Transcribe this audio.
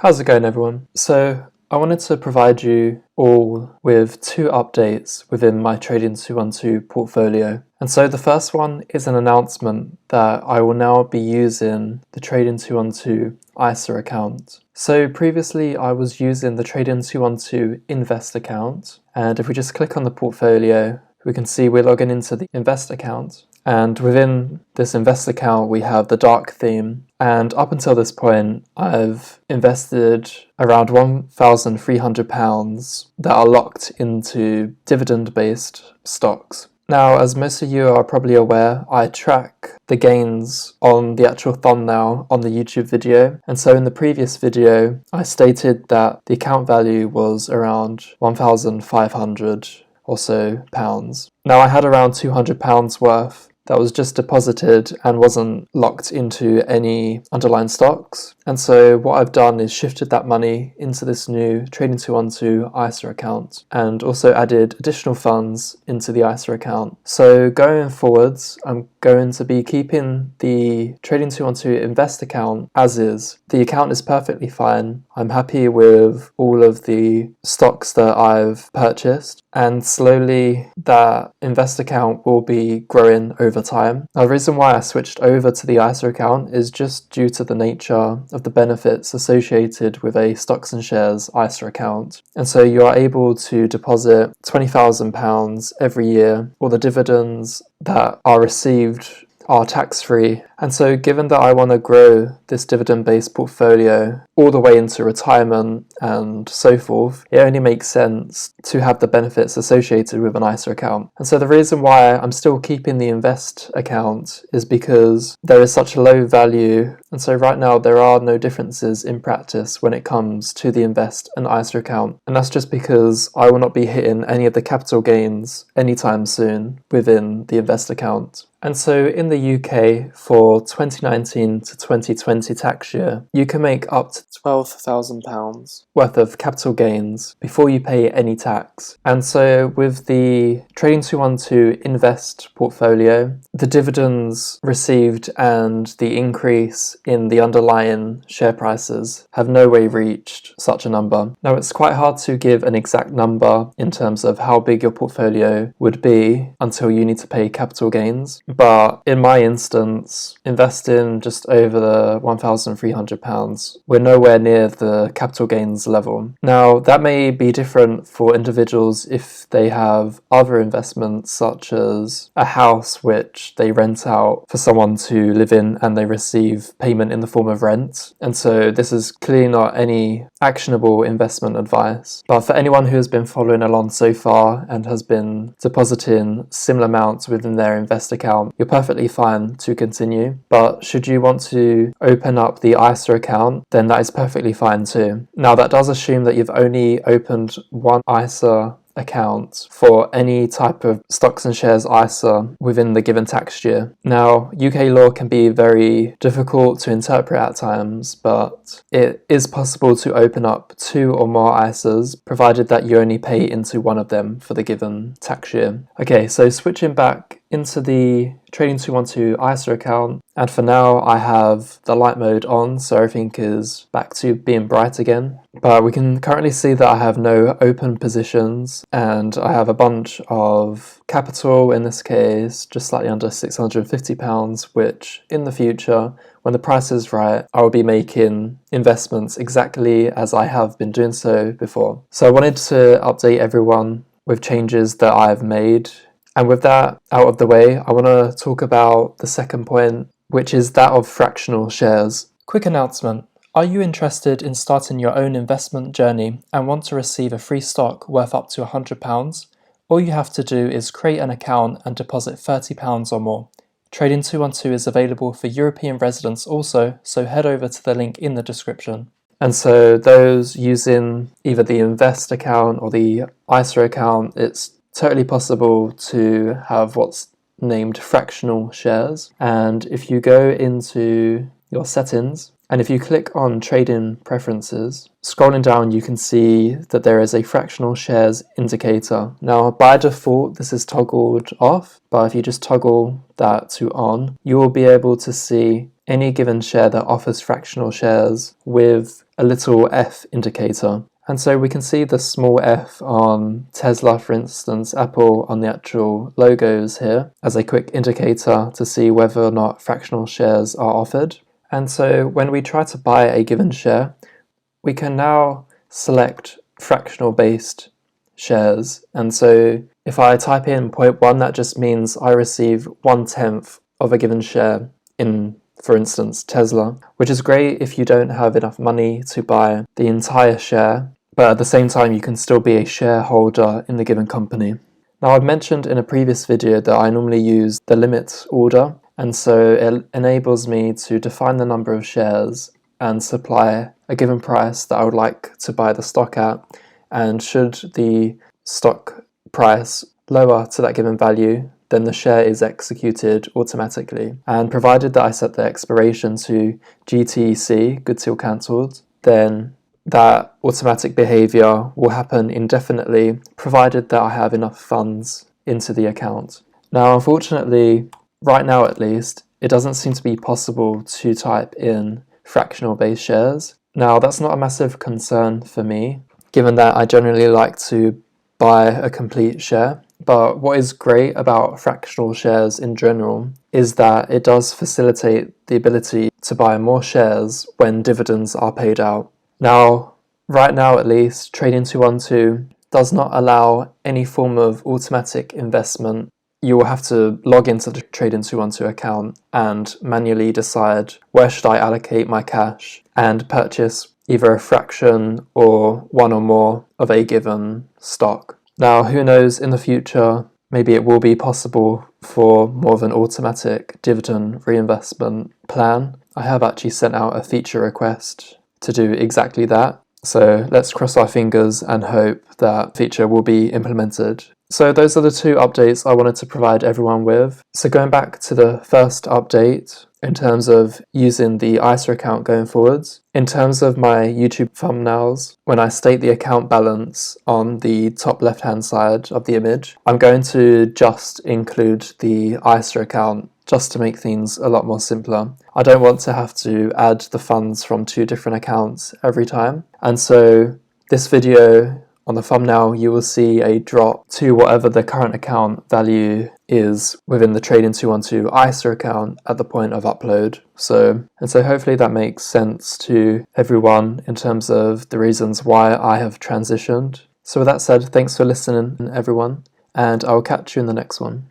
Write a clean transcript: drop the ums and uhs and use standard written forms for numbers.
How's it going, everyone? So I wanted to provide you all with two updates within my Trading 212 portfolio. And so the first one is an announcement that I will now be using the Trading 212 ISA account. So previously I was using the Trading 212 Invest account, and if we just click on the portfolio, we can see we're logging into the Invest account. And within this Invest account, we have the dark theme. And up until this point, I've invested around £1,300 that are locked into dividend-based stocks. Now, as most of you are probably aware, I track the gains on the actual thumbnail on the YouTube video. And so in the previous video, I stated that the account value was around 1,500 or so pounds. Now, I had around £200 worth that was just deposited and wasn't locked into any underlying stocks. And so what I've done is shifted that money into this new Trading 212 ISA account and also added additional funds into the ISA account. So going forwards, I'm going to be keeping the Trading 212 Invest account as is. The account is perfectly fine. I'm happy with all of the stocks that I've purchased, and slowly that Invest account will be growing over time. Now, the reason why I switched over to the ISA account is just due to the nature of the benefits associated with a Stocks and Shares ISA account. And so you are able to deposit £20,000 every year. All the dividends that are received are tax-free. And so given that I want to grow this dividend-based portfolio all the way into retirement and so forth, it only makes sense to have the benefits associated with an ISA account. And so the reason why I'm still keeping the Invest account is because there is such a low value. And so right now there are no differences in practice when it comes to the Invest and ISA account. And that's just because I will not be hitting any of the capital gains anytime soon within the Invest account. And so in the UK for 2019 to 2020 tax year, you can make up to £12,000 worth of capital gains before you pay any tax. And so with the Trading 212 Invest portfolio, the dividends received and the increase in the underlying share prices have no way reached such a number. Now, it's quite hard to give an exact number in terms of how big your portfolio would be until you need to pay capital gains. But in my instance, investing just over the £1,300, we're nowhere near the capital gains level. Now, that may be different for individuals if they have other investments, such as a house which they rent out for someone to live in and they receive payment in the form of rent. And so this is clearly not any actionable investment advice. But for anyone who has been following along so far and has been depositing similar amounts within their Invest account, you're perfectly fine to continue. But should you want to open up the ISA account, then that is perfectly fine too. Now, that does assume that you've only opened one ISA account for any type of Stocks and Shares ISA within the given tax year. Now, UK law can be very difficult to interpret at times, but it is possible to open up two or more ISAs, provided that you only pay into one of them for the given tax year. Okay, so switching back into the Trading 212 ISA account, and for now I have the light mode on, so everything is back to being bright again. But we can currently see that I have no open positions and I have a bunch of capital, in this case just slightly under £650, which in the future, when the price is right, I will be making investments exactly as I have been doing so before. So I wanted to update everyone with changes that I've made. And with that out of the way, I want to talk about the second point, which is that of fractional shares. Quick announcement. Are you interested in starting your own investment journey and want to receive a free stock worth up to £100? All you have to do is create an account and deposit £30 or more. Trading 212 is available for European residents also, so head over to the link in the description. And so those using either the Invest account or the ISA account, it's totally possible to have what's named fractional shares. And if you go into your settings and if you click on trading preferences, scrolling down you can see that there is a fractional shares indicator. Now, by default this is toggled off, but if you just toggle that to on, you will be able to see any given share that offers fractional shares with a little F indicator. And so we can see the small f on Tesla, for instance, Apple on the actual logos here as a quick indicator to see whether or not fractional shares are offered. And so when we try to buy a given share, we can now select fractional based shares. And so if I type in 0.1, that just means I receive 1/10 of a given share in, for instance, Tesla, which is great if you don't have enough money to buy the entire share, but at the same time you can still be a shareholder in the given company. Now, I've mentioned in a previous video that I normally use the limit order, and so it enables me to define the number of shares and supply a given price that I would like to buy the stock at, and should the stock price lower to that given value, then the share is executed automatically. And provided that I set the expiration to GTC, good till cancelled, then that automatic behavior will happen indefinitely, provided that I have enough funds into the account. Now, unfortunately, right now at least, it doesn't seem to be possible to type in fractional based shares. Now, that's not a massive concern for me, given that I generally like to buy a complete share. But what is great about fractional shares in general is that it does facilitate the ability to buy more shares when dividends are paid out. Now, right now at least, Trading212 does not allow any form of automatic investment. You will have to log into the Trading212 account and manually decide where should I allocate my cash and purchase either a fraction or one or more of a given stock. Now, who knows, in the future, maybe it will be possible for more of an automatic dividend reinvestment plan. I have actually sent out a feature request to do exactly that. So let's cross our fingers and hope that feature will be implemented. So those are the two updates I wanted to provide everyone with. So going back to the first update, in terms of using the ISA account going forwards, in terms of my YouTube thumbnails, when I state the account balance on the top left hand side of the image, I'm going to just include the ISA account just to make things a lot more simpler. I don't want to have to add the funds from two different accounts every time. And so this video, on the thumbnail, you will see a drop to whatever the current account value is within the Trading212 ISA account at the point of upload. So hopefully that makes sense to everyone in terms of the reasons why I have transitioned. So with that said, thanks for listening, everyone, and I'll catch you in the next one.